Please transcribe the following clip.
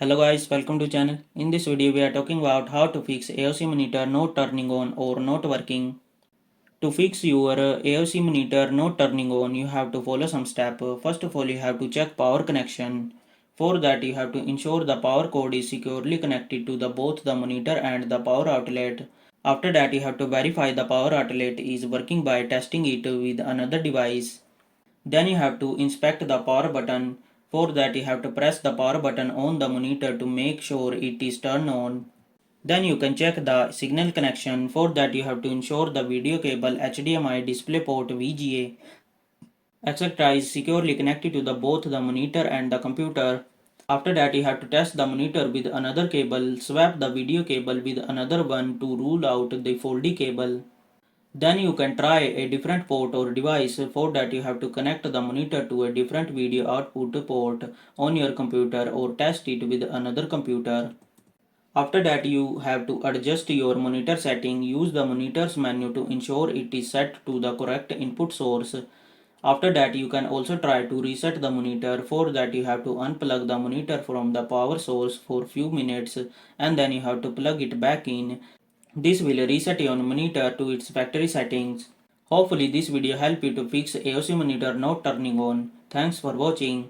Hello guys, welcome to channel. In this video we are talking about how to fix AOC monitor not turning on or not working. To fix your AOC monitor not turning on, you have to follow some steps. First of all, you have to check power connection. For that, you have to ensure the power cord is securely connected to both the monitor and the power outlet. After that, you have to verify the power outlet is working by testing it with another device. Then you have to inspect the power button. For that you have to press the power button on the monitor to make sure it is turned on. Then you can check the signal connection. For that you have to ensure the video cable, HDMI, DisplayPort, VGA, etc. is securely connected to both the monitor and the computer. After that you have to test the monitor with another cable, swap the video cable with another one to rule out the faulty cable. Then you can try a different port or device. For that you have to connect the monitor to a different video output port on your computer or test it with another computer. After that you have to adjust your monitor setting. Use the monitor's menu to ensure it is set to the correct input source. After that you can also try to reset the monitor. For that you have to unplug the monitor from the power source for few minutes and then you have to plug it back in. This will reset your monitor to its factory settings. Hopefully this video helped you to fix AOC monitor not turning on. Thanks for watching.